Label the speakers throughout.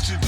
Speaker 1: Welcome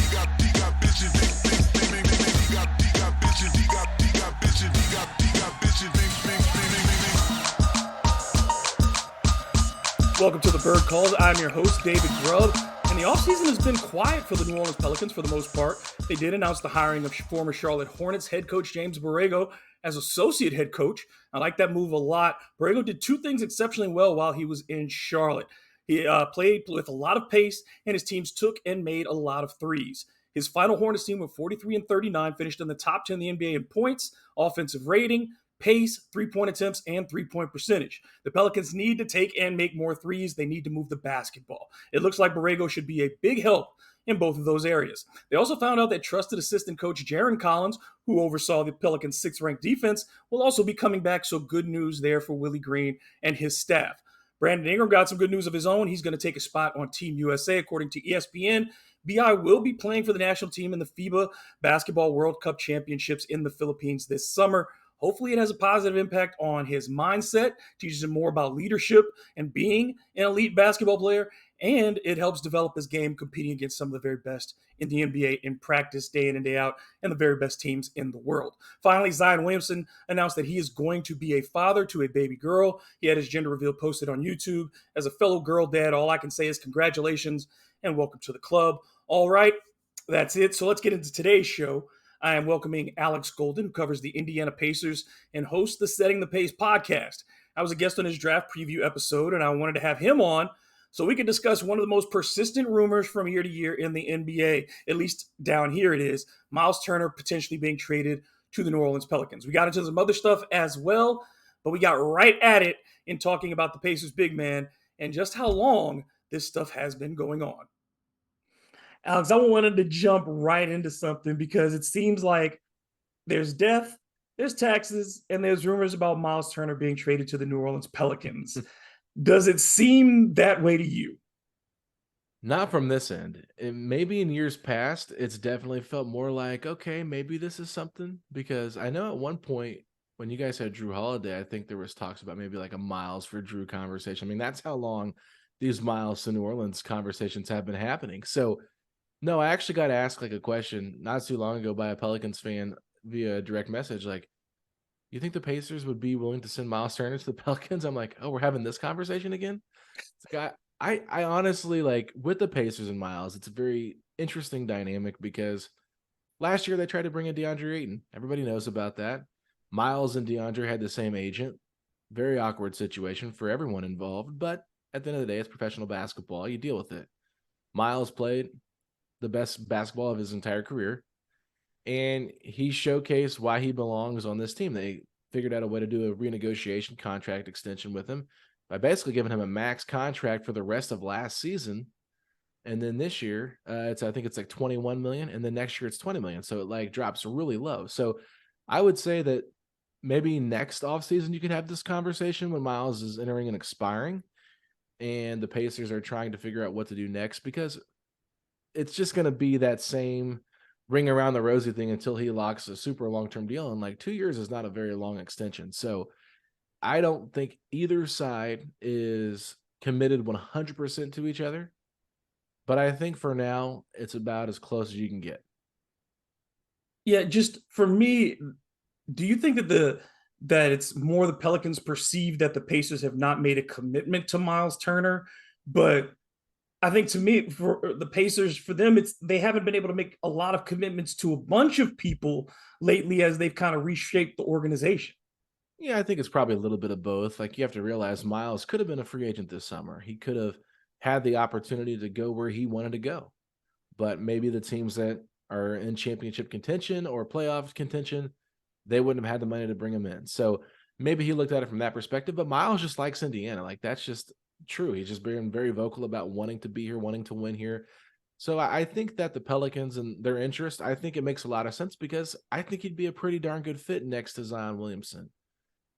Speaker 1: to the Bird Calls. I'm your host, David Grubb. And the offseason has been quiet for the New Orleans Pelicans for the most part. They did announce the hiring of former Charlotte Hornets head coach James Borrego as associate head coach. I like that move a lot. Borrego did two things exceptionally well while he was in Charlotte. He played with a lot of pace, and his teams took and made a lot of threes. His final Hornets team of 43-39 finished in the top 10 in the NBA in points, offensive rating, pace, three-point attempts, and three-point percentage. The Pelicans need to take and make more threes. They need to move the basketball. It looks like Borrego should be a big help in both of those areas. They also found out that trusted assistant coach Jaron Collins, who oversaw the Pelicans' sixth-ranked defense, will also be coming back, so good news there for Willie Green and his staff. Brandon Ingram got some good news of his own. He's going to take a spot on Team USA, according to ESPN. BI will be playing for the national team in the FIBA Basketball World Cup Championships in the Philippines this summer. Hopefully it has a positive impact on his mindset, teaches him more about leadership and being an elite basketball player, and it helps develop his game competing against some of the very best in the NBA in practice day in and day out and the very best teams in the world. Finally, Zion Williamson announced that he is going to be a father to a baby girl. He had his gender reveal posted on YouTube. As a fellow girl dad, all I can say is congratulations and welcome to the club. All right, that's it. So let's get into today's show. I am welcoming Alex Golden, who covers the Indiana Pacers and hosts the Setting the Pace podcast. I was a guest on his draft preview episode, and I wanted to have him on so we could discuss one of the most persistent rumors from year to year in the NBA, at least down here it is, Myles Turner potentially being traded to the New Orleans Pelicans. We got into some other stuff as well, but we got right at it in talking about the Pacers' big man and just how long this stuff has been going on. Alex, I wanted to jump right into something because it seems like there's death, there's taxes, and there's rumors about Myles Turner being traded to the New Orleans Pelicans. Does it seem that way to you?
Speaker 2: Not from this end. Maybe in years past, it's definitely felt more like, okay, maybe this is something. Because I know at one point when you guys had Drew Holiday, I think there was talks about maybe like a Myles for Drew conversation. I mean, that's how long these Myles to New Orleans conversations have been happening. So, no, I actually got asked like a question not too long ago by a Pelicans fan via direct message, like, you think the Pacers would be willing to send Myles Turner to the Pelicans? I'm like, oh, we're having this conversation again? It's like, I honestly, like, with the Pacers and Myles, it's a very interesting dynamic because last year they tried to bring in DeAndre Ayton. Everybody knows about that. Myles and DeAndre had the same agent. Very awkward situation for everyone involved, but at the end of the day, it's professional basketball. You deal with it. Myles played the best basketball of his entire career, and he showcased why he belongs on this team. They figured out a way to do a renegotiation contract extension with him by basically giving him a max contract for the rest of last season. And then this year, I think it's like $21 million, and then next year it's $20 million. So it like drops really low. So I would say that maybe next offseason you can have this conversation when Myles is entering and expiring, and the Pacers are trying to figure out what to do next, because it's just going to be that same ring around the rosy thing until he locks a super long-term deal. And like 2 years is not a very long extension. So I don't think either side is committed 100% to each other. But I think for now, it's about as close as you can get.
Speaker 1: Yeah, just for me, do you think that it's more the Pelicans perceive that the Pacers have not made a commitment to Myles Turner? But I think to me, for the Pacers, for them, they haven't been able to make a lot of commitments to a bunch of people lately as they've kind of reshaped the organization.
Speaker 2: Yeah, I think it's probably a little bit of both. Like, you have to realize Myles could have been a free agent this summer. He could have had the opportunity to go where he wanted to go. But maybe the teams that are in championship contention or playoff contention, they wouldn't have had the money to bring him in. So maybe he looked at it from that perspective. But Myles just likes Indiana. Like, that's just true. He's just been very vocal about wanting to be here, wanting to win here. So I think that the Pelicans and their interest, I think it makes a lot of sense, because I think he'd be a pretty darn good fit next to Zion Williamson.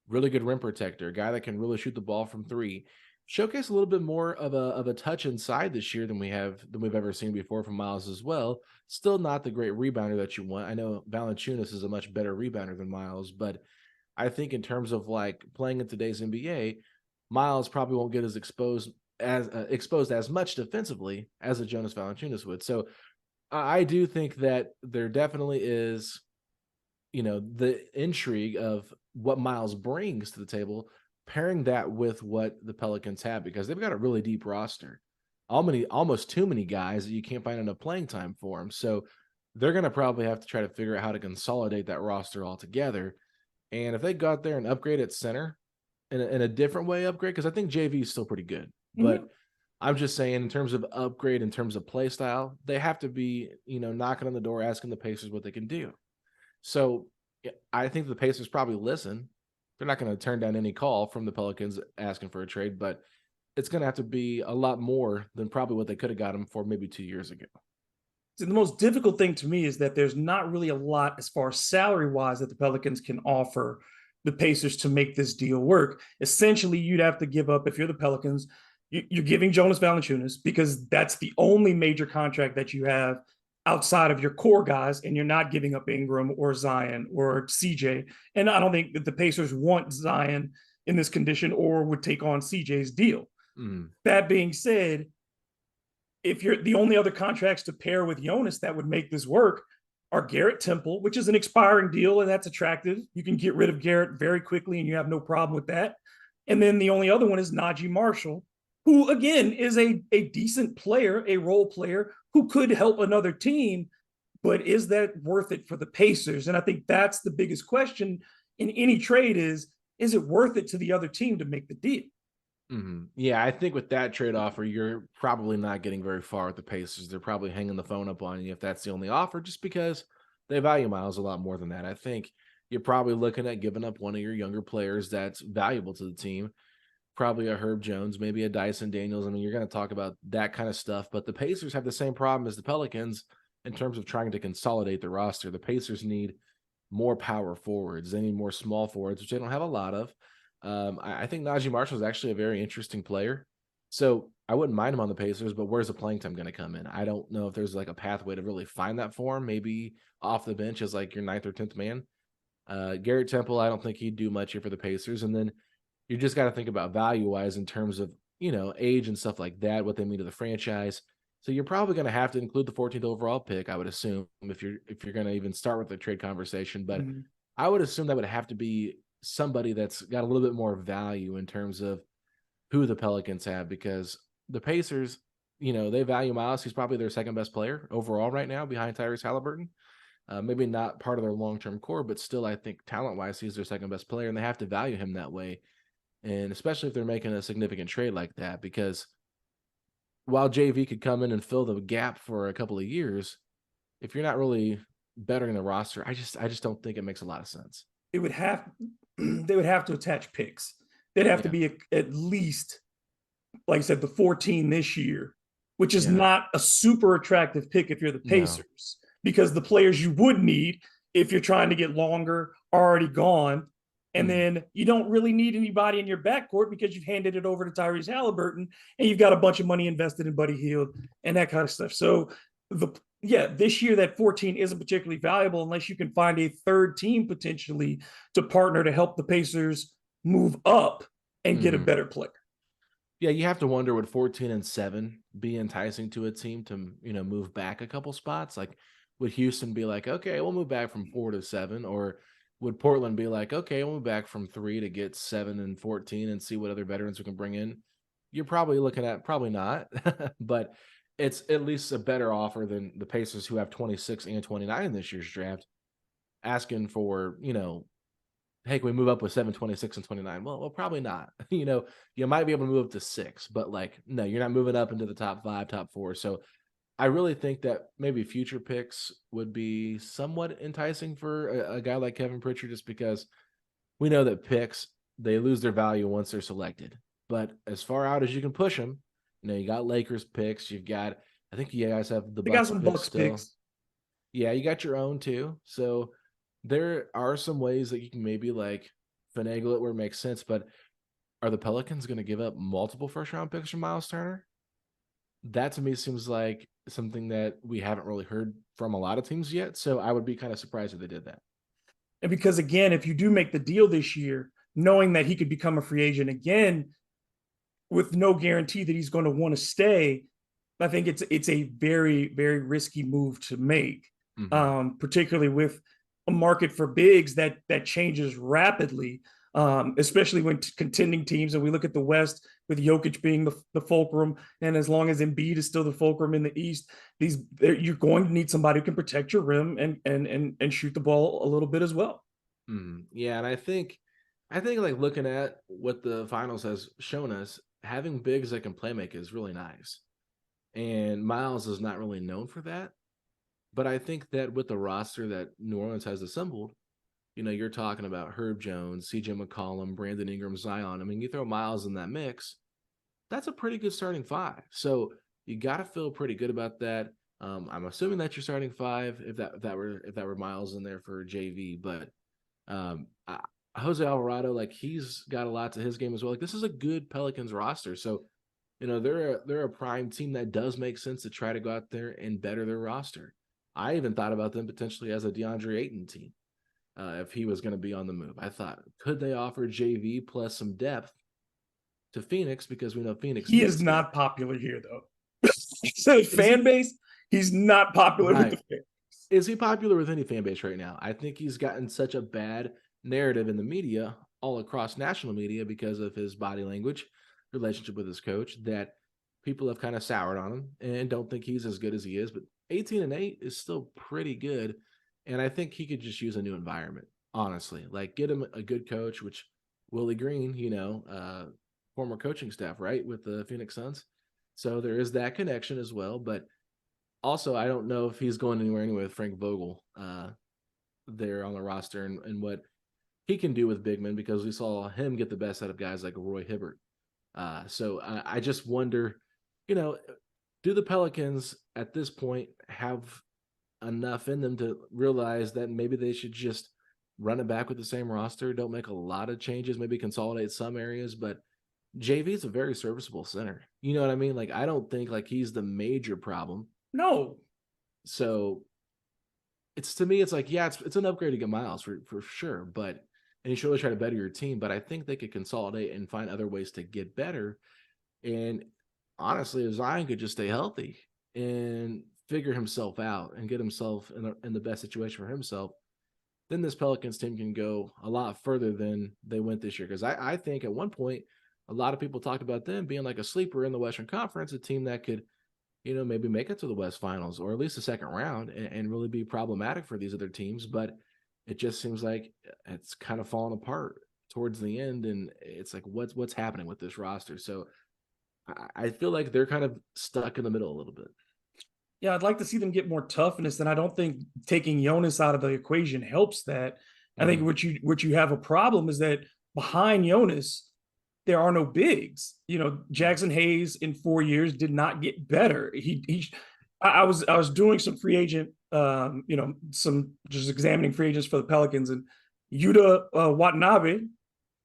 Speaker 2: Really good rim protector, a guy that can really shoot the ball from three. Showcase a little bit more of a touch inside this year than we've ever seen before from Myles as well. Still not the great rebounder that you want. I know Valanciunas is a much better rebounder than Myles, but I think in terms of like playing in today's NBA, Myles probably won't get as exposed as much defensively as a Jonas Valanciunas would. So I do think that there definitely is, the intrigue of what Miles brings to the table, pairing that with what the Pelicans have because they've got a really deep roster. Almost too many guys that you can't find enough playing time for them. So they're going to probably have to try to figure out how to consolidate that roster all together. And if they go out there and upgrade at center in a different way, upgrade because I think JV is still pretty good, but
Speaker 1: Mhm.
Speaker 2: I'm just saying in terms of upgrade, in terms of play style, they have to be knocking on the door, asking the Pacers what they can do. So yeah, I think the Pacers probably listen. They're not going to turn down any call from the Pelicans asking for a trade, but it's going to have to be a lot more than probably what they could have got him for maybe 2 years ago.
Speaker 1: So the most difficult thing to me is that there's not really a lot as far as salary wise that the Pelicans can offer the Pacers to make this deal work. Essentially, you'd have to give up, if you're the Pelicans, you're giving Jonas Valanciunas because that's the only major contract that you have outside of your core guys, and you're not giving up Ingram or Zion or CJ. And I don't think that the Pacers want Zion in this condition or would take on CJ's deal.
Speaker 2: Mm,
Speaker 1: That being said, if you're the only other contracts to pair with Jonas that would make this work are Garrett Temple, which is an expiring deal, and that's attractive. You can get rid of Garrett very quickly, and you have no problem with that. And then the only other one is Najee Marshall, who again is a decent player, a role player who could help another team, but is that worth it for the Pacers? And I think that's the biggest question in any trade is it worth it to the other team to make the deal?
Speaker 2: Yeah, I think with that trade offer, you're probably not getting very far with the Pacers. They're probably hanging the phone up on you if that's the only offer, just because they value Miles a lot more than that. I think you're probably looking at giving up one of your younger players that's valuable to the team, probably a Herb Jones, maybe a Dyson Daniels. I mean, you're going to talk about that kind of stuff, but the Pacers have the same problem as the Pelicans in terms of trying to consolidate the roster. The Pacers need more power forwards. They need more small forwards, which they don't have a lot of. I think Najee Marshall is actually a very interesting player. So I wouldn't mind him on the Pacers, but where's the playing time going to come in? I don't know if there's like a pathway to really find that for him. Maybe off the bench as like your ninth or 10th man. Garrett Temple, I don't think he'd do much here for the Pacers. And then you just got to think about value wise in terms of, age and stuff like that, what they mean to the franchise. So you're probably going to have to include the 14th overall pick, I would assume, if you're going to even start with the trade conversation. But
Speaker 1: Mm-hmm.
Speaker 2: I would assume that would have to be somebody that's got a little bit more value in terms of who the Pelicans have because the Pacers, they value Miles. He's probably their second best player overall right now behind Tyrese Halliburton. Maybe not part of their long term core, but still, I think talent wise, he's their second best player, and they have to value him that way. And especially if they're making a significant trade like that, because while JV could come in and fill the gap for a couple of years, if you're not really bettering the roster, I just don't think it makes a lot of sense.
Speaker 1: It would have they would have to attach picks. They'd have to
Speaker 2: Yeah.
Speaker 1: be at least, like I said, the 14 this year, which is
Speaker 2: Yeah.
Speaker 1: not a super attractive pick if you're the
Speaker 2: No.
Speaker 1: Pacers, because the players you would need if you're trying to get longer are already gone. And
Speaker 2: Mm.
Speaker 1: then you don't really need anybody in your backcourt because you've handed it over to Tyrese Halliburton and you've got a bunch of money invested in Buddy Hield and that kind of stuff. So the this year that 14 isn't particularly valuable unless you can find a third team potentially to partner to help the Pacers move up and get a
Speaker 2: Mhm.
Speaker 1: better player.
Speaker 2: Yeah, you have to wonder would 14 and 7 be enticing to a team to, move back a couple spots? Like, would Houston be like, okay, we'll move back from 4 to 7? Or would Portland be like, okay, we'll move back from 3 to get 7 and 14 and see what other veterans we can bring in? You're probably looking at probably not, but it's at least a better offer than the Pacers who have 26 and 29 in this year's draft asking for, hey, can we move up with 7, 26, and 29? Well, probably not. You might be able to move up to 6, but like, no, you're not moving up into the top 5, top 4. So I really think that maybe future picks would be somewhat enticing for a guy like Kevin Pritchard, just because we know that picks, they lose their value once they're selected. But as far out as you can push them, you got Lakers picks, you've got, I think you guys have the
Speaker 1: They got
Speaker 2: Bucks
Speaker 1: some
Speaker 2: picks
Speaker 1: Bucks
Speaker 2: still.
Speaker 1: picks.
Speaker 2: Yeah, you got your own too. So there are some ways that you can maybe like finagle it where it makes sense, but are the Pelicans going to give up multiple first round picks for Myles Turner? That to me seems like something that we haven't really heard from a lot of teams yet. So I would be kind of surprised if they did that.
Speaker 1: And because again, if you do make the deal this year, knowing that he could become a free agent again with no guarantee that he's going to want to stay, I think it's a very, very risky move to make,
Speaker 2: Hmm.
Speaker 1: particularly with a market for bigs that changes rapidly, especially when contending teams. And we look at the West with Jokic being the fulcrum, and as long as Embiid is still the fulcrum in the East, you're going to need somebody who can protect your rim and shoot the ball a little bit as well.
Speaker 2: Yeah, and I think like looking at what the finals has shown us, having bigs that can play make is really nice. And Miles is not really known for that. But I think that with the roster that New Orleans has assembled, you're talking about Herb Jones, CJ McCollum, Brandon Ingram, Zion. I mean, you throw Miles in that mix, that's a pretty good starting five. So you got to feel pretty good about that. I'm assuming that you're starting five if that were Miles in there for JV, but Jose Alvarado, like he's got a lot to his game as well. Like this is a good Pelicans roster, so they're a prime team that does make sense to try to go out there and better their roster. I even thought about them potentially as a DeAndre Ayton team if he was going to be on the move. I thought, could they offer JV plus some depth to Phoenix because we know Phoenix
Speaker 1: He is
Speaker 2: needs depth.
Speaker 1: not popular here, though. So
Speaker 2: Is
Speaker 1: fan
Speaker 2: he
Speaker 1: base, he's not popular with the
Speaker 2: right?
Speaker 1: fan.
Speaker 2: Is he popular with any fan base right now? I think he's gotten such a bad narrative in the media, all across national media, because of his body language, relationship with his coach, that people have kind of soured on him and don't think he's as good as he is. But 18-8 is still pretty good. And I think he could just use a new environment, honestly. Like get him a good coach, which Willie Green, former coaching staff, right, with the Phoenix Suns. So there is that connection as well. But also, I don't know if he's going anywhere anyway with Frank Vogel there on the roster and what he can do with big men because we saw him get the best out of guys like Roy Hibbert. So I just wonder, you know, do the Pelicans at this point have enough in them to realize that maybe they should just run it back with the same roster, don't make a lot of changes, maybe consolidate some areas, but JV is a very serviceable center. You know what I mean? Like I don't think like he's the major problem.
Speaker 1: No,
Speaker 2: So it's to me, it's like, yeah, it's an upgrade to get Miles for sure, but and you should always try to better your team. But I think they could consolidate and find other ways to get better. And honestly, if Zion could just stay healthy and figure himself out and get himself in the best situation for himself, then this Pelicans team can go a lot further than they went this year. Because I think at one point, a lot of people talked about them being like a sleeper in the Western Conference, a team that could maybe make it to the West Finals or at least the second round and really be problematic for these other teams. But it just seems like it's kind of falling apart towards the end, and it's like what's happening with this roster. So I feel like they're kind of stuck in the middle a little bit.
Speaker 1: yeah, I'd like to see them get more toughness, and I don't think taking Jonas out of the equation helps that. I think
Speaker 2: Mm-hmm.
Speaker 1: what you have a problem is that behind Jonas, there are no bigs. Jackson Hayes in 4 years did not get better. I was doing some free agent, some just examining free agents for the Pelicans, and Yuta Watanabe,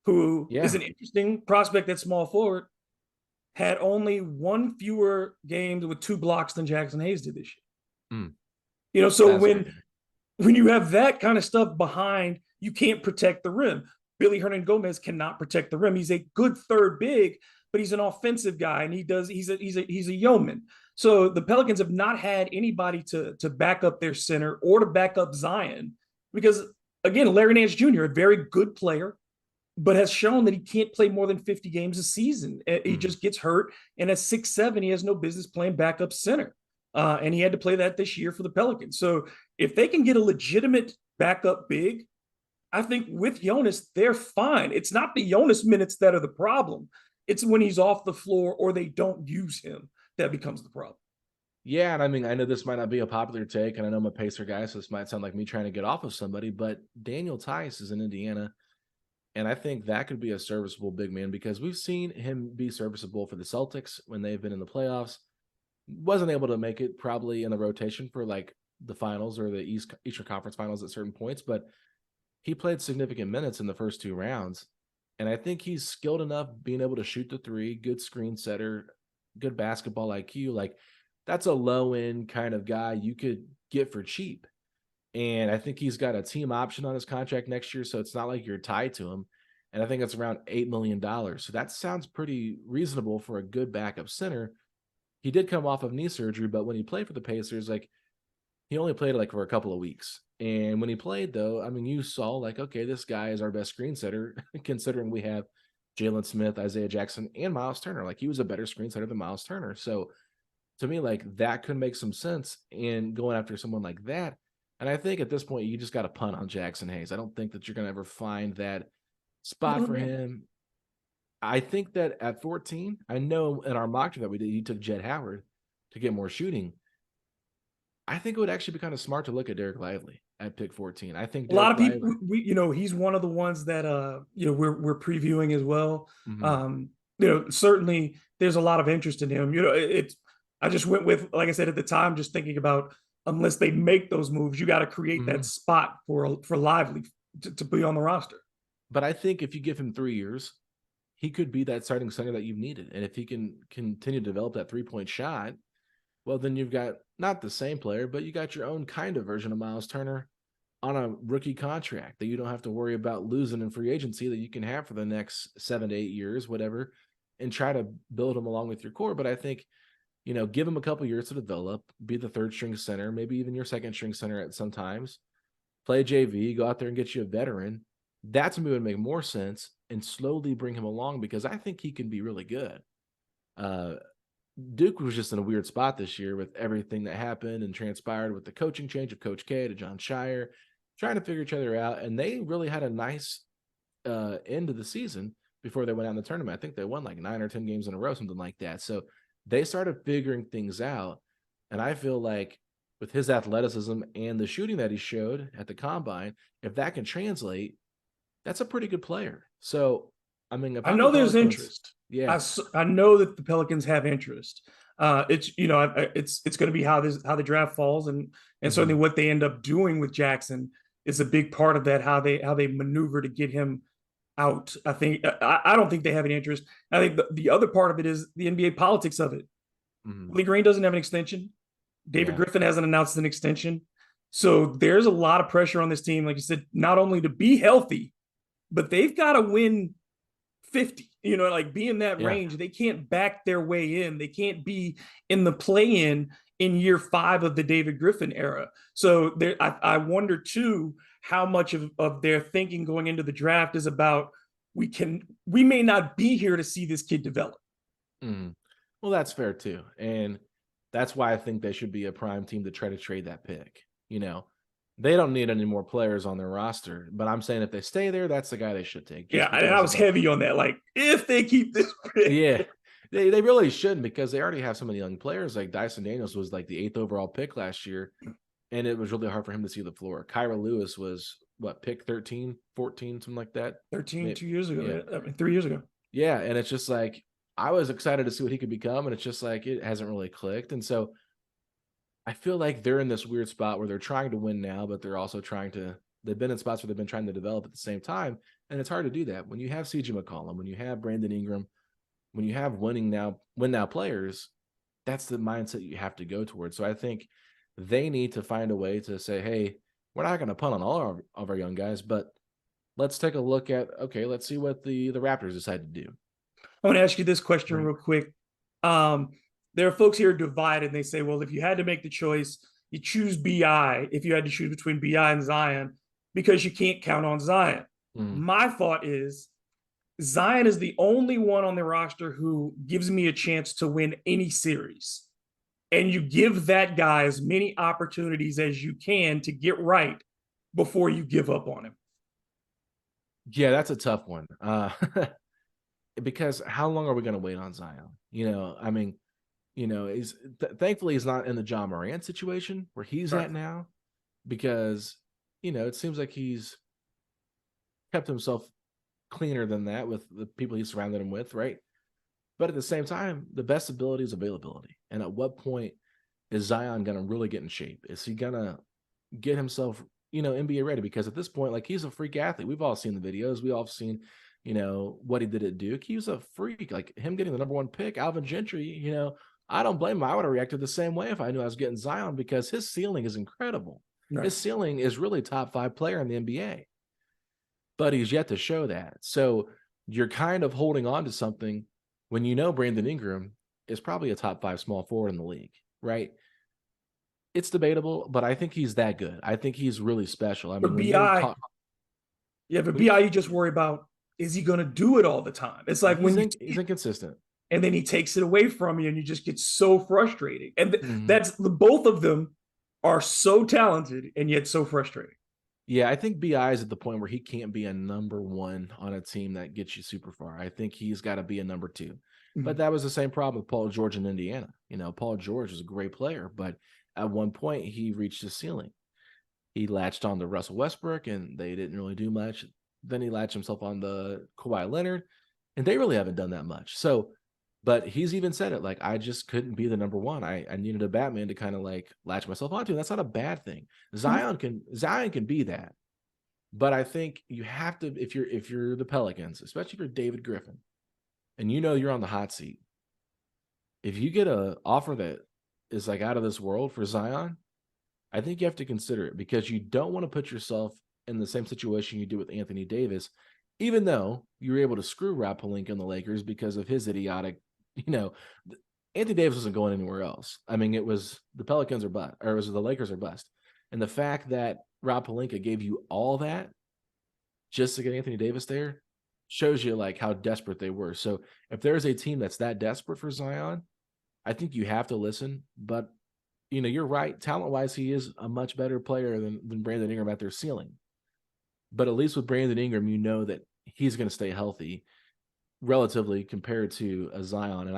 Speaker 1: who is
Speaker 2: Yeah.
Speaker 1: an interesting prospect at small forward, had only one fewer games with 2 blocks than Jackson Hayes did this
Speaker 2: Mm,
Speaker 1: year. So
Speaker 2: that's
Speaker 1: when
Speaker 2: crazy.
Speaker 1: when you have that kind of stuff behind, you can't protect the rim. Billy Hernan Gomez cannot protect the rim. He's a good third big, but he's an offensive guy, and he's a yeoman. So the Pelicans have not had anybody to back up their center or to back up Zion because again, Larry Nance Jr., a very good player, but has shown that he can't play more than 50 games a season. He
Speaker 2: Mm.
Speaker 1: just gets hurt, and at 6'7", he has no business playing backup center. And he had to play that this year for the Pelicans. So if they can get a legitimate backup big, I think with Jonas, they're fine. It's not the Jonas minutes that are the problem. It's when he's off the floor or they don't use him that becomes the problem.
Speaker 2: Yeah, and I mean, I know this might not be a popular take, and I know I'm a Pacer guy, so this might sound like me trying to get off of somebody, but Daniel Tice is in Indiana. And I think that could be a serviceable big man because we've seen him be serviceable for the Celtics when they've been in the playoffs. Wasn't able to make it probably in the rotation for like the finals or the Eastern Conference finals at certain points, but he played significant minutes in the first 2 rounds. And I think he's skilled enough being able to shoot the three, good screen setter, good basketball IQ. Like that's a low end kind of guy you could get for cheap. And I think he's got a team option on his contract next year. So it's not like you're tied to him. And I think it's around $8 million. So that sounds pretty reasonable for a good backup center. he did come off of knee surgery, but when he played for the Pacers, like he only played like for a couple of weeks. And when he played, though, I mean, you saw like, okay, this guy is our best screen setter, considering we have Jalen Smith, Isaiah Jackson, and Myles Turner. Like he was a better screen setter than Myles Turner. So to me, like that could make some sense in going after someone like that. And I think at this point, you just got to punt on Jackson Hayes. I don't think that you're going to ever find that spot for him. I think that at 14, I know in our mock draft that we did, you took Jed Howard to get more shooting. I think it would actually be kind of smart to look at Derek Lively at pick 14. I think
Speaker 1: A lot
Speaker 2: Derek
Speaker 1: of people,
Speaker 2: Lively.
Speaker 1: he's one of the ones that we're previewing as well.
Speaker 2: Mhm.
Speaker 1: Certainly there's a lot of interest in him. I just went with, like I said at the time, just thinking about, unless they make those moves, you got to create that
Speaker 2: Mhm.
Speaker 1: spot for Lively to be on the roster.
Speaker 2: But I think if you give him 3 years, he could be that starting center that you've needed. And if he can continue to develop that 3-point shot, well, then you've got not the same player, but you got your own kind of version of Myles Turner on a rookie contract that you don't have to worry about losing in free agency, that you can have for the next 7 to 8 years, whatever, and try to build him along with your core. But I think, give him a couple years to develop, be the third string center, maybe even your second string center at sometimes, play JV, go out there and get you a veteran. That to me would make more sense, and slowly bring him along, because I think he can be really good. Uh, Duke was just in a weird spot this year with everything that happened and transpired with the coaching change of Coach K to John Shire, trying to figure each other out. And they really had a nice end of the season before they went out in the tournament. I think they won like 9 or 10 games in a row, something like that. So they started figuring things out. And I feel like with his athleticism and the shooting that he showed at the combine, if that can translate, that's a pretty good player. So, I mean, if
Speaker 1: I
Speaker 2: I'm the
Speaker 1: know there's
Speaker 2: Pelicans,
Speaker 1: interest.
Speaker 2: yeah.
Speaker 1: I know that the Pelicans have interest. It's going to be how the draft falls, and certainly
Speaker 2: Mhm.
Speaker 1: what they end up doing with Jackson is a big part of that. How they maneuver to get him out. I don't think they have any interest. I think the other part of it is the NBA politics of it.
Speaker 2: Mhm.
Speaker 1: Willie Green doesn't have an extension. David
Speaker 2: Yeah.
Speaker 1: Griffin hasn't announced an extension. So there's a lot of pressure on this team, like you said, not only to be healthy, but they've got to win 50, like be in that
Speaker 2: Yeah.
Speaker 1: range. They can't back their way in. They can't be in the play in year 5 of the David Griffin era. So I wonder too how much of their thinking going into the draft is about, we may not be here to see this kid develop.
Speaker 2: Mhm. Well, that's fair too, and that's why I think they should be a prime team to try to trade that pick. They don't need any more players on their roster, but I'm saying if they stay there, that's the guy they should take,
Speaker 1: Yeah,
Speaker 2: just
Speaker 1: and I
Speaker 2: because
Speaker 1: was
Speaker 2: of the.
Speaker 1: heavy on that. Like, if they keep this pick.
Speaker 2: Yeah, they really shouldn't, because they already have so many young players. Like Dyson Daniels was like the 8th overall pick last year, and it was really hard for him to see the floor. Kyra Lewis was what, pick 13, 14, something like that.
Speaker 1: 13
Speaker 2: Maybe.
Speaker 1: 2 years ago.
Speaker 2: Yeah.
Speaker 1: Yeah, I mean, 3 years ago.
Speaker 2: Yeah, and it's just like I was excited to see what he could become, and it's just like it hasn't really clicked. And so I feel like they're in this weird spot where they're trying to win now, but they're also trying to. They've been in spots where they've been trying to develop at the same time, and it's hard to do that when you have CJ McCollum, when you have Brandon Ingram, when you have win now players. That's the mindset you have to go towards. So I think they need to find a way to say, hey, we're not going to punt on all of our young guys, but let's take a look at, okay, let's see what the Raptors decide to do.
Speaker 1: I want to ask you this question
Speaker 2: Right.
Speaker 1: real quick. Um, there are folks here divided. And they say, well, if you had to make the choice, you choose BI. If you had to choose between BI and Zion, because you can't count on Zion.
Speaker 2: Mm.
Speaker 1: My thought is Zion is the only one on the roster who gives me a chance to win any series. And you give that guy as many opportunities as you can to get right before you give up on him.
Speaker 2: Yeah, that's a tough one. Because how long are we going to wait on Zion? I mean, he's thankfully he's not in the John Morant situation where he's
Speaker 1: Right.
Speaker 2: at now, because it seems like he's kept himself cleaner than that with the people he surrounded him with, right? But at the same time, the best ability is availability. And at what point is Zion going to really get in shape? Is he going to get himself, NBA ready? Because at this point, like, he's a freak athlete. We've all seen the videos. We all have seen, what he did at Duke. He was a freak. Like him getting the number 1 pick, Alvin Gentry, I don't blame him. I would have reacted the same way if I knew I was getting Zion, because his ceiling is incredible.
Speaker 1: Right.
Speaker 2: His ceiling is really top 5 player in the NBA, but he's yet to show that. So you're kind of holding on to something when Brandon Ingram is probably a top 5 small forward in the league, right? It's debatable, but I think he's that good. I think he's really special. I
Speaker 1: For
Speaker 2: mean, when you're
Speaker 1: BI,
Speaker 2: talking,
Speaker 1: yeah, for BI, you just worry about, is he going to do it all the time? It's like when you see
Speaker 2: he's
Speaker 1: it
Speaker 2: inconsistent.
Speaker 1: and then he takes it away from you and you just get so frustrating. And
Speaker 2: Mhm.
Speaker 1: that's the both of them are so talented and yet so frustrating.
Speaker 2: Yeah, I think BI is at the point where he can't be a number 1 on a team that gets you super far. I think he's gotta be a number 2. But
Speaker 1: Mhm.
Speaker 2: that was the same problem with Paul George in Indiana. Paul George was a great player, but at one point he reached his ceiling. He latched on to Russell Westbrook, and they didn't really do much. Then he latched himself on the Kawhi Leonard, and they really haven't done that much. So, but he's even said it like, I just couldn't be the number one. I needed a Batman to kind of like latch myself onto. And that's not a bad thing. Zion can be that. But I think you have to, if you're the Pelicans, especially if you're David Griffin, and you're on the hot seat, if you get a offer that is like out of this world for Zion, I think you have to consider it because you don't want to put yourself in the same situation you do with Anthony Davis, even though you were able to screw Rob Pelinka and the Lakers because of his idiotic, you know, Anthony Davis wasn't going anywhere else. I mean, it was the Pelicans or bust, or it was the Lakers or bust. And the fact that Rob Pelinka gave you all that just to get Anthony Davis there shows you like how desperate they were. So if there's a team that's that desperate for Zion, I think you have to listen. But you're right. Talent wise, he is a much better player than Brandon Ingram at their ceiling. But at least with Brandon Ingram, you know that he's going to stay healthy relatively compared to a Zion. And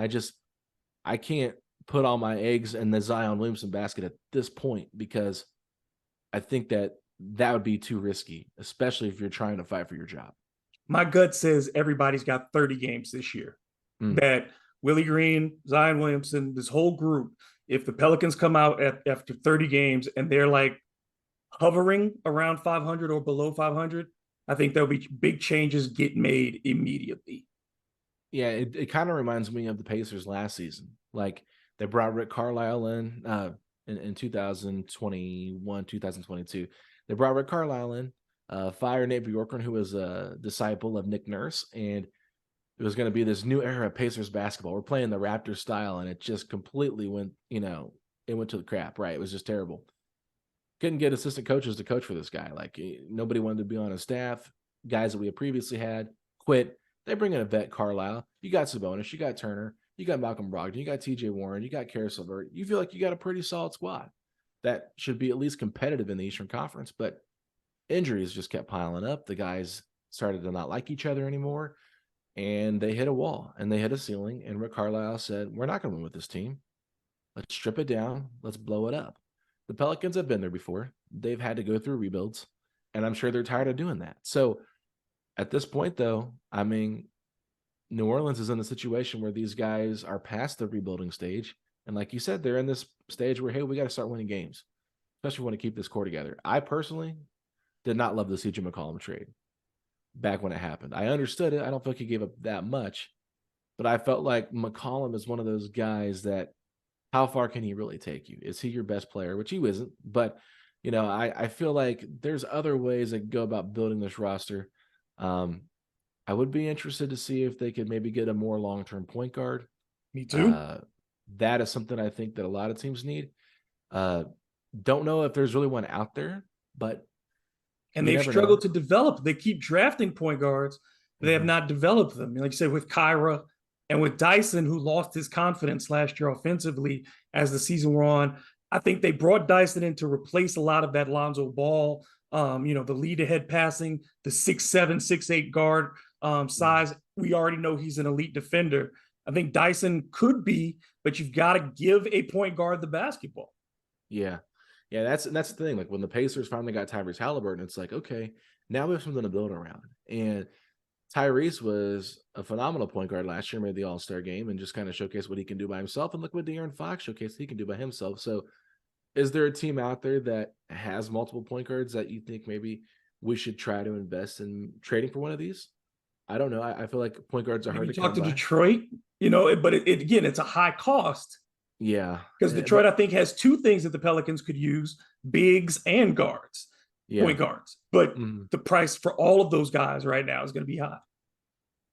Speaker 2: I can't put all my eggs in the Zion Williamson basket at this point because I think that would be too risky, especially if you're trying to fight for your job.
Speaker 1: My gut says everybody's got 30 games this year.
Speaker 2: Mm.
Speaker 1: That Willie Green, Zion Williamson, this whole group, if the Pelicans come out after 30 games and they're like hovering around 500 or below 500, I think there'll be big changes get made immediately.
Speaker 2: Yeah, it kind of reminds me of the Pacers last season. Like they brought Rick Carlisle in 2021, 2022. They brought Rick Carlisle in, fired Nate Bjorkgren, who was a disciple of Nick Nurse, and it was going to be this new era of Pacers basketball. We're playing the Raptors style, and it just completely went, it went to the crap. Right, it was just terrible. Couldn't get assistant coaches to coach for this guy. Like nobody wanted to be on his staff. Guys that we had previously had quit. They bring in a vet, Carlisle. You got Sabonis, you got Turner, you got Malcolm Brogdon, you got T.J. Warren, you got Caris LeVert. You feel like you got a pretty solid squad that should be at least competitive in the Eastern Conference. But injuries just kept piling up. The guys started to not like each other anymore, and they hit a wall and they hit a ceiling. And Rick Carlisle said, "We're not going to win with this team. Let's strip it down. Let's blow it up." The Pelicans have been there before. They've had to go through rebuilds, and I'm sure they're tired of doing that. So at this point, though, I mean, New Orleans is in a situation where these guys are past the rebuilding stage. And like you said, they're in this stage where, hey, we got to start winning games, especially want to keep this core together. I personally did not love the CJ McCollum trade back when it happened. I understood it. I don't feel like he gave up that much, but I felt like McCollum is one of those guys that how far can he really take you? Is he your best player? Which he isn't. But, I feel like there's other ways that go about building this roster. Um, I would be interested to see if they could maybe get a more long-term point guard.
Speaker 1: Me too.
Speaker 2: Uh, that is something I think that a lot of teams need. Uh, don't know if there's really one out there, but
Speaker 1: And
Speaker 2: you
Speaker 1: they've
Speaker 2: never know.
Speaker 1: struggled to develop. They keep drafting point guards. They have
Speaker 2: Mhm.
Speaker 1: not developed them. Like you said, with Kyra and with Dyson, who lost his confidence last year offensively as the season wore on. I think they brought Dyson in to replace a lot of that Lonzo Ball, the lead ahead passing, the 6'7", 6'8" guard
Speaker 2: Mhm.
Speaker 1: size. We already know he's an elite defender. I think Dyson could be, but you've got to give a point guard the basketball.
Speaker 2: Yeah. Yeah, that's the thing. Like when the Pacers finally got Tyrese Halliburton, it's like, okay, now we have something to build around. And Tyrese was a phenomenal point guard last year, made the All-Star game and just kind of showcased what he can do by himself. And look what De'Aaron Fox showcased he can do by himself. So is there a team out there that has multiple point guards that you think maybe we should try to invest in trading for one of these? I don't know. I feel like point guards are
Speaker 1: Have
Speaker 2: hard
Speaker 1: you
Speaker 2: to
Speaker 1: talked
Speaker 2: come
Speaker 1: to
Speaker 2: by.
Speaker 1: Detroit? But again, it's a high cost
Speaker 2: Yeah.
Speaker 1: because Detroit,
Speaker 2: But
Speaker 1: I think, has two things that the Pelicans could use: bigs and guards, point
Speaker 2: yeah.
Speaker 1: guards. But
Speaker 2: Mhm.
Speaker 1: the price for all of those guys right now is going to be high.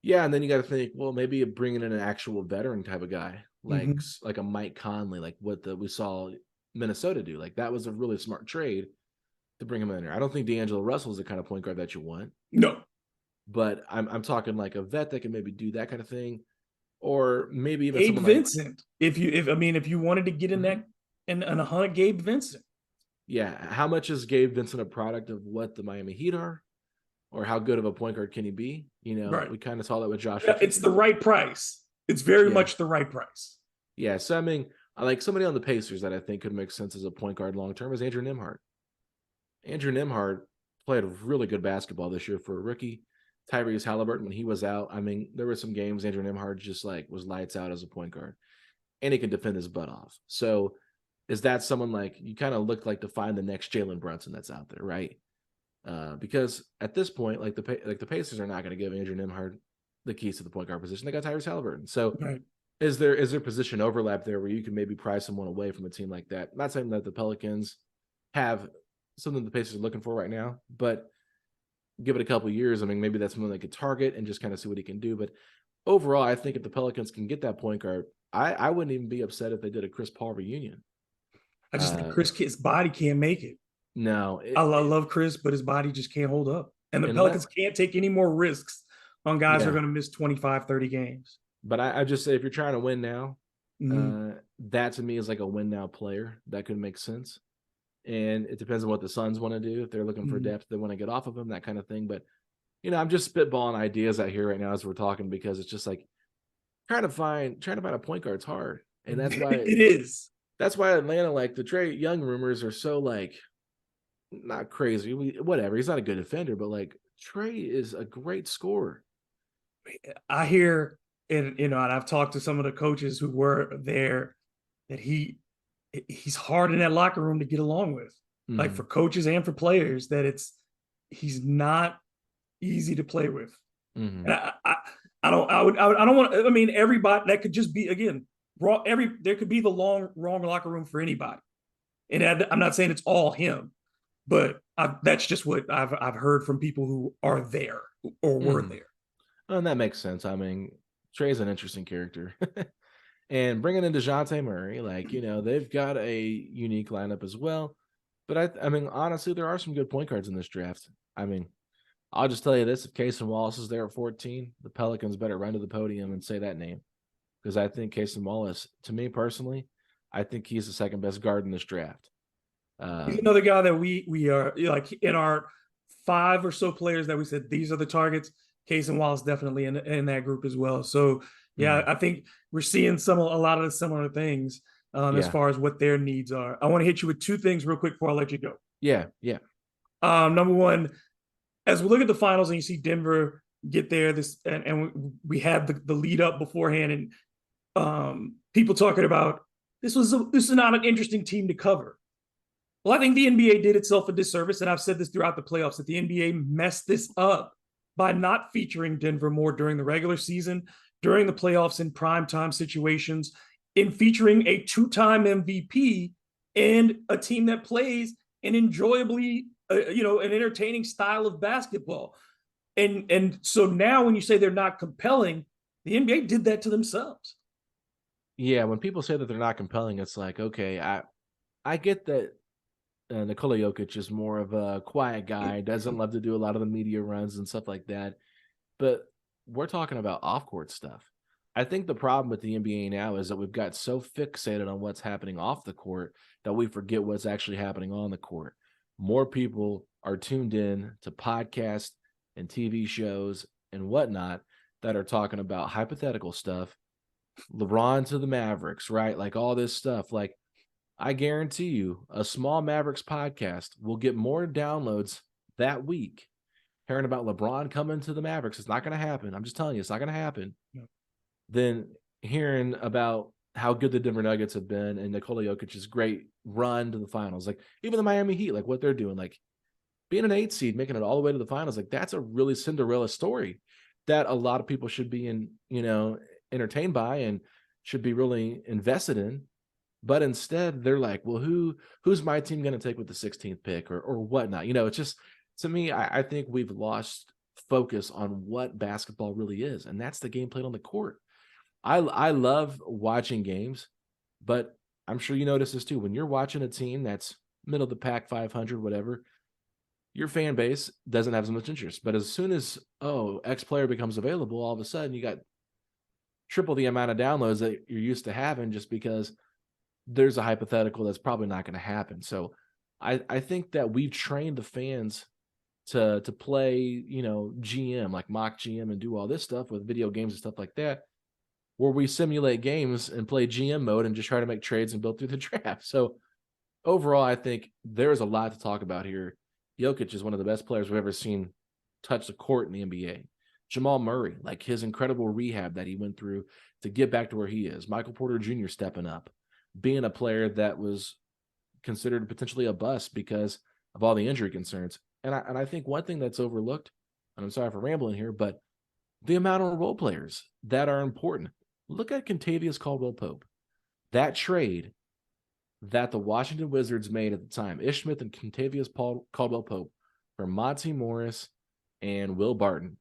Speaker 2: Yeah, and then you got to think, well, maybe bringing in an actual veteran type of guy like a Mike Conley, like what we saw Minnesota do. Like that was a really smart trade to bring him in there. I don't think D'Angelo Russell is the kind of point guard that you want.
Speaker 1: No.
Speaker 2: But I'm talking like a vet that can maybe do that kind of thing, or maybe even
Speaker 1: Gabe
Speaker 2: someone like
Speaker 1: Vincent. If you wanted to get in that and a hunt Gabe Vincent.
Speaker 2: Yeah, how much is Gabe Vincent a product of what the Miami Heat are, or how good of a point guard can he be?
Speaker 1: Right.
Speaker 2: We kind of saw that with Josh
Speaker 1: Yeah, it's
Speaker 2: Richardson.
Speaker 1: the right price. It's very
Speaker 2: Yeah.
Speaker 1: much the right price.
Speaker 2: Yeah, so I mean, I like somebody on the Pacers that I think could make sense as a point guard long term is Andrew Nembhard. Andrew Nembhard played really good basketball this year for a rookie. Tyrese Halliburton, when he was out, I mean, there were some games Andrew Nembhard just like was lights out as a point guard, and he can defend his butt off. So, is that someone like you kind of look like to find the next Jalen Brunson that's out there, right? Because at this point, like the Pacers are not going to give Andrew Nembhard the keys to the point guard position. They got Tyrese Halliburton. So,
Speaker 1: Right.
Speaker 2: is there position overlap there where you can maybe pry someone away from a team like that? I'm not saying that the Pelicans have something the Pacers are looking for right now, but give it a couple of years. I mean, maybe that's someone they could target and just kind of see what he can do. But overall, I think if the Pelicans can get that point guard, I wouldn't even be upset if they did a Chris Paul reunion.
Speaker 1: I just think his body can't make it.
Speaker 2: No.
Speaker 1: I love Chris, but his body just can't hold up. And the Pelicans can't take any more risks on guys who are going to miss 25, 30 games.
Speaker 2: But I just say if you're trying to win now, that to me is like a win now player. That could make sense. And it depends on what the Suns want to do. If they're looking for depth, they want to get off of him, that kind of thing. But, I'm just spitballing ideas out here right now as we're talking because it's just like trying to find a point guard's hard. And that's why
Speaker 1: it is.
Speaker 2: That's why Atlanta, like the Trae Young rumors are so like not crazy. Whatever. He's not a good defender, but like Trae is a great scorer.
Speaker 1: I hear, and I've talked to some of the coaches who were there that he's hard in that locker room to get along with, like for coaches and for players, that he's not easy to play with. And I don't want. I mean, everybody that could just be again wrong. There could be the wrong locker room for anybody, and I'm not saying it's all him, but that's just what I've heard from people who are there or were there.
Speaker 2: And that makes sense. I mean, Trae's an interesting character. And bringing in DeJounte Murray, like, they've got a unique lineup as well. But I mean, honestly, there are some good point guards in this draft. I mean, I'll just tell you this. If Cason Wallace is there at 14, the Pelicans better run to the podium and say that name. Because I think Cason Wallace, to me personally, I think he's the second best guard in this draft.
Speaker 1: He's another guy that we are, like, in our 5 or so players that we said, these are the targets, Cason Wallace definitely in that group as well. So, yeah, I think we're seeing a lot of the similar things as far as what their needs are. I want to hit you with 2 things real quick before I let you go.
Speaker 2: Yeah.
Speaker 1: Number one, as we look at the finals and you see Denver get there, and we had the lead up beforehand, and people talking about this is not an interesting team to cover. Well, I think the NBA did itself a disservice, and I've said this throughout the playoffs, that the NBA messed this up by not featuring Denver more during the regular season, during the playoffs in primetime situations, in featuring a 2-time MVP and a team that plays an enjoyably, an entertaining style of basketball. And so now when you say they're not compelling, the NBA did that to themselves.
Speaker 2: Yeah, when people say that they're not compelling, it's like, okay, I get that Nikola Jokic is more of a quiet guy, doesn't love to do a lot of the media runs and stuff like that. But we're talking about off-court stuff. I think the problem with the NBA now is that we've got so fixated on what's happening off the court that we forget what's actually happening on the court. More people are tuned in to podcasts and TV shows and whatnot that are talking about hypothetical stuff. LeBron to the Mavericks, right? Like all this stuff. Like, I guarantee you a small Mavericks podcast will get more downloads that week hearing about LeBron coming to the Mavericks. It's not going to happen. I'm just telling you, it's not going to happen. No. Than hearing about how good the Denver Nuggets have been and Nikola Jokic's great run to the finals. Like even the Miami Heat, like what they're doing, like being an 8 seed, making it all the way to the finals. Like that's a really Cinderella story that a lot of people should be entertained by and should be really invested in. But instead they're like, well, who's my team going to take with the 16th pick or whatnot? It's just, to me, I think we've lost focus on what basketball really is. And that's the game played on the court. I love watching games, but I'm sure you notice this too. When you're watching a team that's middle of the pack, 500, whatever, your fan base doesn't have as much interest. But as soon as X player becomes available, all of a sudden you got triple the amount of downloads that you're used to having, just because there's a hypothetical that's probably not going to happen. So I think that we've trained the fans to play, GM, like mock GM, and do all this stuff with video games and stuff like that, where we simulate games and play GM mode and just try to make trades and build through the draft. So overall, I think there's a lot to talk about here. Jokic is one of the best players we've ever seen touch the court in the NBA. Jamal Murray, like his incredible rehab that he went through to get back to where he is. Michael Porter Jr. stepping up, being a player that was considered potentially a bust because of all the injury concerns. And I think one thing that's overlooked, and I'm sorry for rambling here, but the amount of role players that are important. Look at Kentavious Caldwell-Pope. That trade that the Washington Wizards made at the time, Ish Smith and Kentavious Caldwell-Pope, for Monty Morris and Will Barton.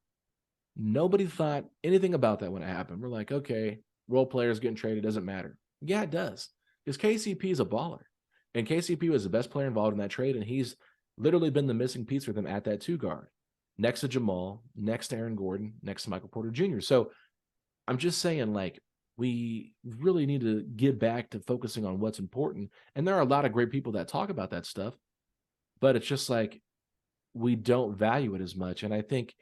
Speaker 2: Nobody thought anything about that when it happened. We're like, okay, role players getting traded doesn't matter. Yeah, it does. Because KCP is a baller. And KCP was the best player involved in that trade, and he's literally been the missing piece for them at that 2 guard. Next to Jamal, next to Aaron Gordon, next to Michael Porter Jr. So I'm just saying, like, we really need to get back to focusing on what's important. And there are a lot of great people that talk about that stuff, but it's just like we don't value it as much. And I think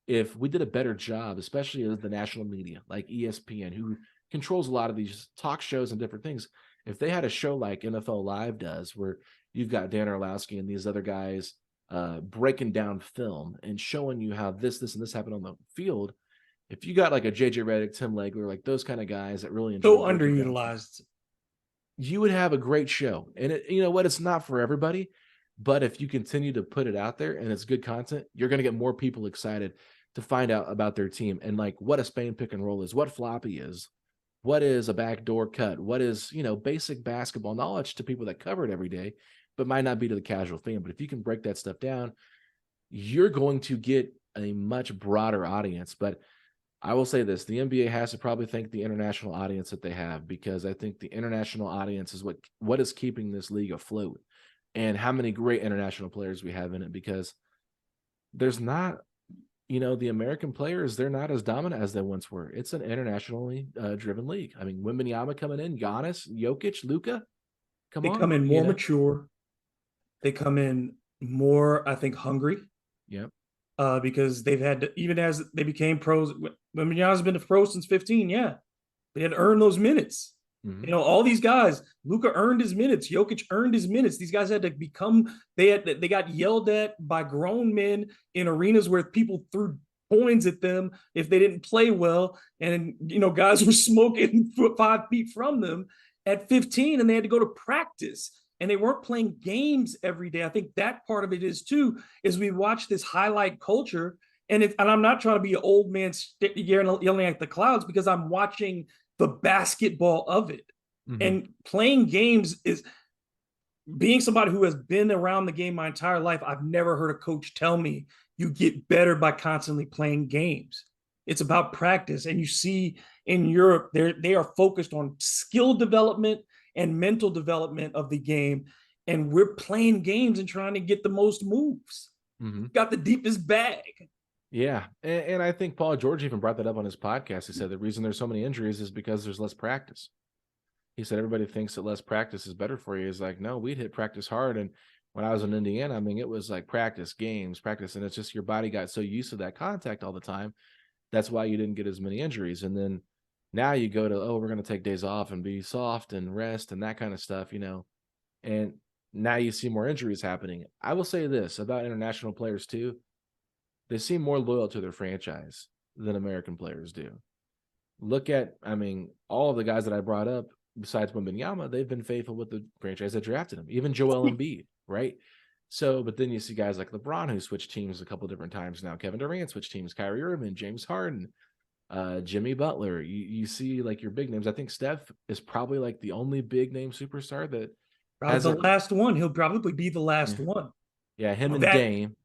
Speaker 2: if we did a better job, especially as the national media, like ESPN, who controls a lot of these talk shows and different things, if they had a show like NFL Live does, where you've got Dan Orlowski and these other guys breaking down film and showing you how this, and this happened on the field. If you got like a JJ Redick, Tim Legler, like those kind of guys that really enjoy
Speaker 1: So underutilized.
Speaker 2: you would have a great show. And you know what? It's not for everybody, but if you continue to put it out there and it's good content, you're going to get more people excited to find out about their team and like what a Spain pick and roll is, what floppy is, what is a backdoor cut, what is, basic basketball knowledge to people that cover it every day, but might not be to the casual fan. But if you can break that stuff down, you're going to get a much broader audience. But I will say this, the NBA has to probably thank the international audience that they have, because I think the international audience is what is keeping this league afloat, and how many great international players we have in it, because there's not, the American players, they're not as dominant as they once were. It's an internationally driven league. I mean, Wembanyama coming in, Giannis, Jokic, Luka,
Speaker 1: They come in more mature. They come in more, I think, hungry.
Speaker 2: Yep.
Speaker 1: Because they've had to, even as they became pros, Wembanyama's been a pro since 15, yeah. They had to earn those minutes.
Speaker 2: Mm-hmm.
Speaker 1: All these guys, Luka earned his minutes, Jokic earned his minutes. These guys had to become, they got yelled at by grown men in arenas where people threw coins at them if they didn't play well. And, guys were smoking 5 feet from them at 15, and they had to go to practice. And they weren't playing games every day. I think that part of it is too, is we watch this highlight culture. And I'm not trying to be an old man yelling at the clouds, because I'm watching the basketball of it. Mm-hmm. And playing games is, being somebody who has been around the game my entire life, I've never heard a coach tell me you get better by constantly playing games. It's about practice. And you see in Europe, they are focused on skill development and mental development of the game. And we're playing games and trying to get the most moves. Mm-hmm. Got the deepest bag.
Speaker 2: Yeah. And I think Paul George even brought that up on his podcast. He said the reason there's so many injuries is because there's less practice. He said everybody thinks that less practice is better for you. He's like, no, we'd hit practice hard. And when I was in Indiana, I mean, it was like practice, games, practice. And it's just your body got so used to that contact all the time. That's why you didn't get as many injuries. And then now you go to, we're going to take days off and be soft and rest and that kind of stuff, and now you see more injuries happening. I will say this about international players too. They seem more loyal to their franchise than American players do. Look at, all of the guys that I brought up, besides Wembanyama, they've been faithful with the franchise that drafted him, even Joel Embiid, right? So, but then you see guys like LeBron who switched teams a couple of different times now. Kevin Durant switched teams, Kyrie Irving, James Harden, Jimmy Butler. You see like your big names. I think Steph is probably like the only big name superstar that
Speaker 1: has the last one. He'll probably be the last one.
Speaker 2: Yeah, him and Dame.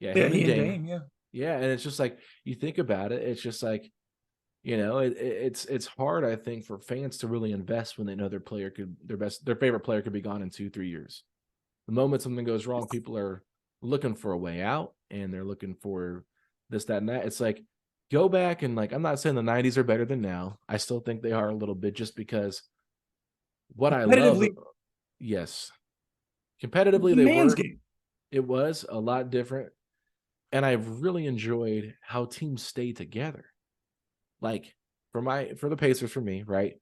Speaker 2: Yeah, him and
Speaker 1: Dame.
Speaker 2: Yeah, and it's just like, you think about it, it's just like It's hard, I think, for fans to really invest when they know their favorite player could be gone in 2-3 years. The moment something goes wrong, people are looking for a way out, and they're looking for this, that, and that. It's like, go back and, like, I'm not saying the 90s are better than now. I still think they are a little bit, just because what I love.
Speaker 1: Competitively,
Speaker 2: Yes,
Speaker 1: it was
Speaker 2: competitively
Speaker 1: a
Speaker 2: they
Speaker 1: man's
Speaker 2: were.
Speaker 1: game.
Speaker 2: It was a lot different, and I've really enjoyed how teams stay together. Like, for the Pacers, for me, right?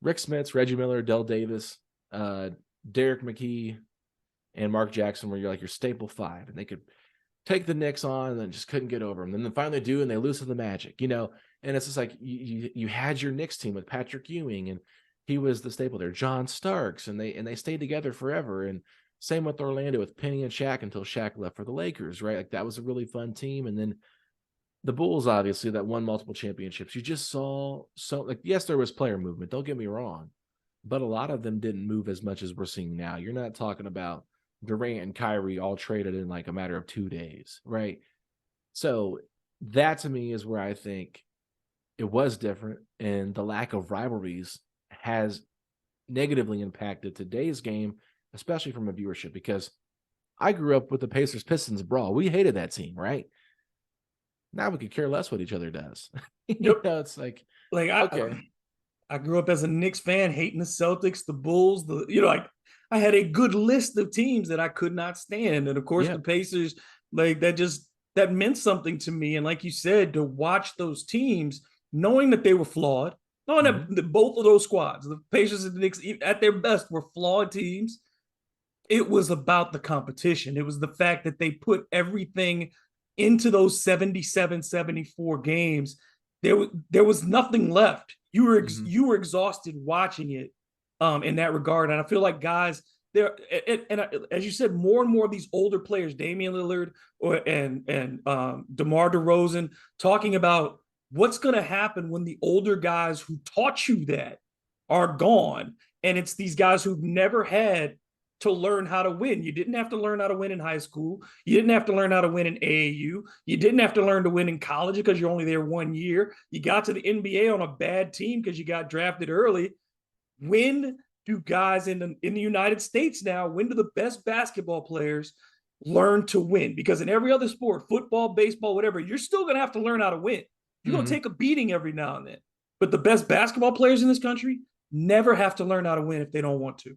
Speaker 2: Rick Smits, Reggie Miller, Del Davis, uh, Derek McKee, and Mark Jackson were your staple five, and they could take the Knicks on and then just couldn't get over them. Then they finally do, and they lose to the Magic. And it's just like you had your Knicks team with Patrick Ewing, and he was the staple there. John Starks, and they stayed together forever. And same with Orlando with Penny and Shaq until Shaq left for the Lakers, right? Like, that was a really fun team. And then the Bulls, obviously, that won multiple championships. You just saw, so, like, yes, there was player movement. Don't get me wrong, but a lot of them didn't move as much as we're seeing now. You're not talking about Durant and Kyrie all traded in like a matter of 2 days, right? So that, to me, is where I think it was different, and the lack of rivalries has negatively impacted today's game, especially from a viewership. Because I grew up with the Pacers Pistons brawl. We hated that team, right? Now we could care less what each other does.
Speaker 1: Yep.
Speaker 2: It's like,
Speaker 1: Like
Speaker 2: okay,
Speaker 1: I grew up as a Knicks fan, hating the Celtics, the Bulls, like I had a good list of teams that I could not stand. And of course
Speaker 2: yeah,
Speaker 1: the Pacers, like that meant something to me. And like you said, to watch those teams, knowing that they were flawed, knowing
Speaker 2: hmm,
Speaker 1: that both of those squads, the Pacers and the Knicks at their best, were flawed teams. It was about the competition. It was the fact that they put everything into those 77, 74 games. There was nothing left.
Speaker 2: hmm,
Speaker 1: You were exhausted watching it in that regard. And I feel like guys there, and as you said, more and more of these older players, Damian Lillard and DeMar DeRozan, talking about what's going to happen when the older guys who taught you that are gone, and it's these guys who've never had to learn how to win. You didn't have to learn how to win in high school. You didn't have to learn how to win in AAU. You didn't have to learn to win in college because you're only there 1 year. You got to the NBA on a bad team because you got drafted early. When do guys in the United States now, when do the best basketball players learn to win? Because in every other sport, football, baseball, whatever, you're still going to have to learn how to win. You're going to
Speaker 2: hmm.
Speaker 1: take a beating every now and then. But the best basketball players in this country never have to learn how to win if they don't want to.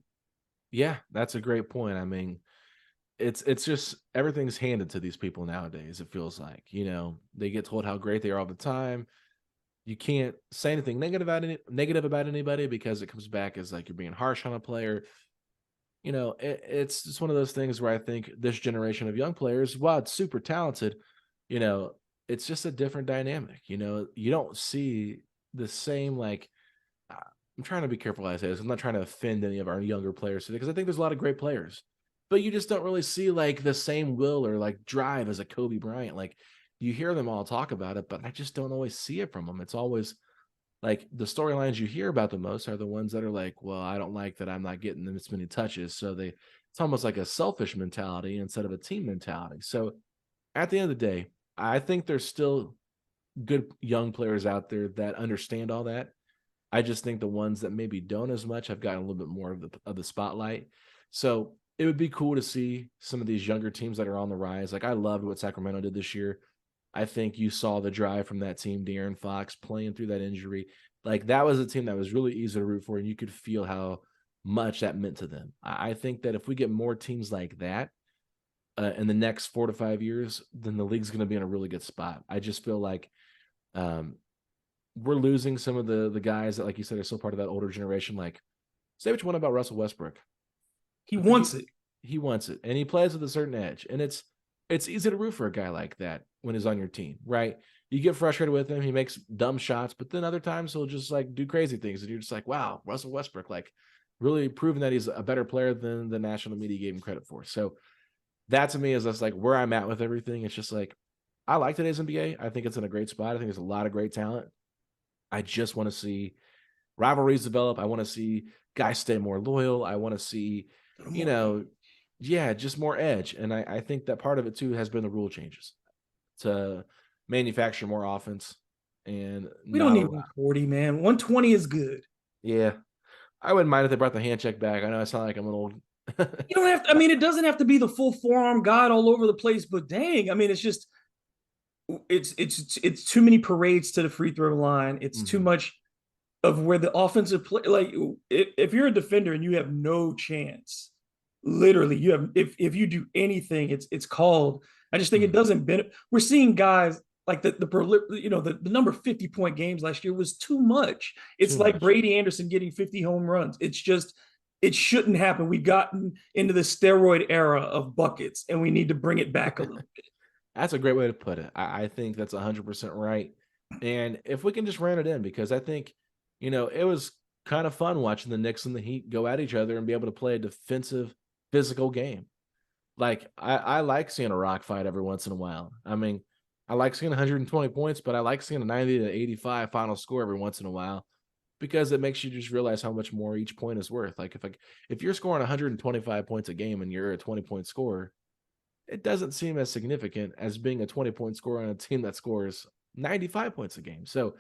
Speaker 2: Yeah, that's a great point. I mean, it's just everything's handed to these people nowadays. It feels like, they get told how great they are all the time. You can't say anything negative about anybody, because it comes back as like you're being harsh on a player. It's just one of those things where I think this generation of young players, while it's super talented, you know, it's just a different dynamic. You don't see the same, like, uh, I'm trying to be careful as I say this. I'm not trying to offend any of our younger players today, because I think there's a lot of great players, but you just don't really see like the same will or like drive as a Kobe Bryant. Like, you hear them all talk about it, but I just don't always see it from them. It's always like the storylines you hear about the most are the ones that are like, well, I don't like that I'm not getting them as many touches. So it's almost like a selfish mentality instead of a team mentality. So at the end of the day, I think there's still good young players out there that understand all that. I just think the ones that maybe don't as much have gotten a little bit more of the spotlight. So it would be cool to see some of these younger teams that are on the rise. Like, I loved what Sacramento did this year. I think you saw the drive from that team, De'Aaron Fox playing through that injury. Like, that was a team that was really easy to root for, and you could feel how much that meant to them. I think that if we get more teams like that in the next 4 to 5 years, then the league's going to be in a really good spot. I just feel like um, we're losing some of the guys that, like you said, are still part of that older generation. Like, say what you want about Russell Westbrook.
Speaker 1: He
Speaker 2: He
Speaker 1: wants it.
Speaker 2: he wants it, and he plays with a certain edge, and it's easy to root for a guy like that when he's on your team, right? You get frustrated with him, he makes dumb shots, but then other times he'll just like do crazy things, and you're just like, wow, Russell Westbrook, like, really proving that he's a better player than the national media gave him credit for. So that, to me, is just like where I'm at with everything. It's just like, I like today's NBA. I think it's in a great spot. I think there's a lot of great talent. I just want to see rivalries develop. I want to see guys stay more loyal. I want to see, you know, yeah, just more edge. And I think that part of it too has been the rule changes to manufacture more offense. and
Speaker 1: We don't
Speaker 2: not
Speaker 1: need
Speaker 2: allow.
Speaker 1: 140, man. 120 is good.
Speaker 2: Yeah, I wouldn't mind if they brought the hand check back. I know I sound like I'm an old.
Speaker 1: You don't have to, I mean, it doesn't have to be the full forearm guide all over the place, but dang, I mean, it's just it's too many parades to the free throw line. It's too
Speaker 2: Mhm.
Speaker 1: much of where the offensive play, like if you're a defender and you have no chance, literally you have, if you do anything, it's called. I just think it
Speaker 2: Mhm.
Speaker 1: doesn't benefit. We're seeing guys like the number 50-point games last year was too much. It's
Speaker 2: Too
Speaker 1: like
Speaker 2: much.
Speaker 1: Brady Anderson getting 50 home runs. It's just, it shouldn't happen. We've gotten into the steroid era of buckets and we need to bring it back a little bit.
Speaker 2: That's a great way to put it. I think that's 100% right. And if we can just ran it in, because I think, it was kind of fun watching the Knicks and the Heat go at each other and be able to play a defensive, physical game. Like, I like seeing a rock fight every once in a while. I mean, I like seeing 120 points, but I like seeing a 90 to 85 final score every once in a while because it makes you just realize how much more each point is worth. Like, if you're scoring 125 points a game and you're a 20-point scorer, it doesn't seem as significant as being a 20-point scorer on a team that scores 95 points a game. So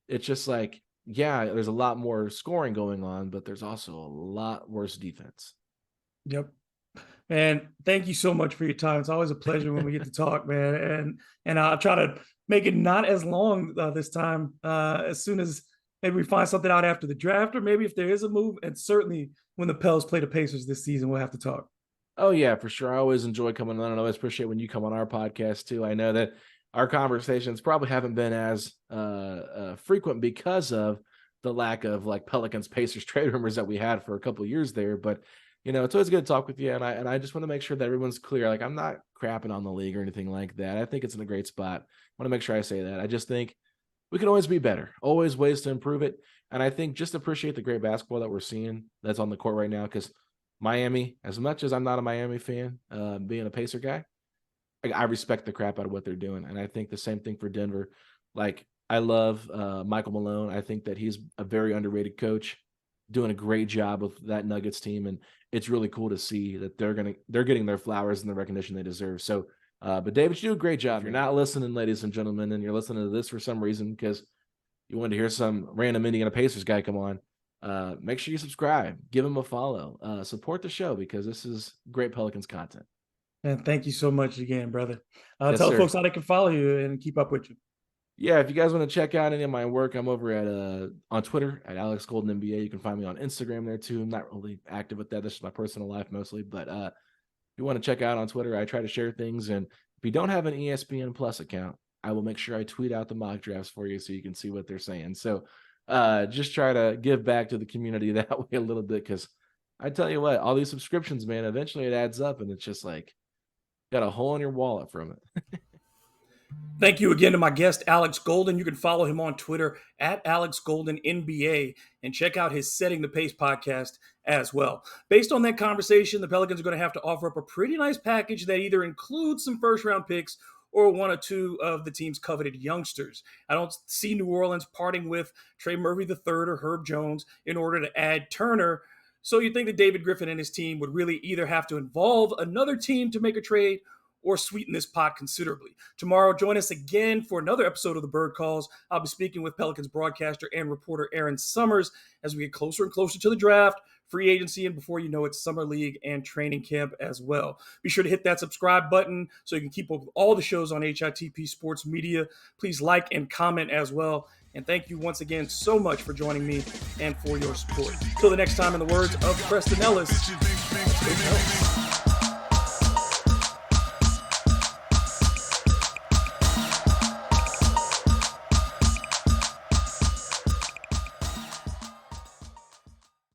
Speaker 2: it's just like, yeah, there's a lot more scoring going on, but there's also a lot worse defense.
Speaker 1: Yep. Man, thank you so much for your time. It's always a pleasure when we get to talk, man. And I'll try to make it not as long this time. As soon as maybe we find something out after the draft, or maybe if there is a move, and certainly when the Pels play the Pacers this season, we'll have to talk.
Speaker 2: Oh yeah, for sure. I always enjoy coming on, and I always appreciate when you come on our podcast too. I know that our conversations probably haven't been as frequent because of the lack of like Pelicans Pacers trade rumors that we had for a couple of years there. But it's always good to talk with you, and I just want to make sure that everyone's clear. Like, I'm not crapping on the league or anything like that. I think it's in a great spot. I want to make sure I say that. I just think we can always be better, always ways to improve it. And I think just appreciate the great basketball that we're seeing that's on the court right now. Because Miami, as much as I'm not a Miami fan, being a Pacer guy, I respect the crap out of what they're doing. And I think the same thing for Denver. Like, I love Michael Malone. I think that he's a very underrated coach, doing a great job with that Nuggets team. And it's really cool to see that they're getting their flowers and the recognition they deserve. So, but David, you do a great job. You're not listening, ladies and gentlemen, and you're listening to this for some reason because you wanted to hear some random Indiana Pacers guy come on. Make sure you subscribe, give him a follow, support the show because this is great Pelicans content.
Speaker 1: And thank you so much again, brother.
Speaker 2: Yes,
Speaker 1: Tell
Speaker 2: sir.
Speaker 1: folks how they can follow you and keep up with you.
Speaker 2: Yeah, if you guys want to check out any of my work, I'm over at on Twitter at Alex Golden NBA. You can find me on Instagram there too. I'm not really active with that. This is my personal life mostly, but if you want to check out on Twitter, I try to share things. And if you don't have an ESPN Plus account, I will make sure I tweet out the mock drafts for you so you can see what they're saying. So just try to give back to the community that way a little bit because I tell you what, all these subscriptions, man, eventually it adds up and it's just like got a hole in your wallet from it.
Speaker 1: Thank you again to my guest, Alex Golden. You can follow him on Twitter at Alex Golden NBA and check out his Setting the Pace podcast as well. Based on that conversation, the Pelicans are going to have to offer up a pretty nice package that either includes some first-round picks or one or two of the team's coveted youngsters. I don't see New Orleans parting with Trey Murphy III or Herb Jones in order to add Turner. So you think that David Griffin and his team would really either have to involve another team to make a trade or sweeten this pot considerably. Tomorrow, join us again for another episode of the Bird Calls. I'll be speaking with Pelicans broadcaster and reporter Aaron Summers as we get closer and closer to the draft, free agency, and before you know it, summer league and training camp as well. Be sure to hit that subscribe button so you can keep up with all the shows on HITP Sports Media. Please like and comment as well. And thank you once again so much for joining me and for your support. Till the next time, in the words of Preston Ellis, stay healthy.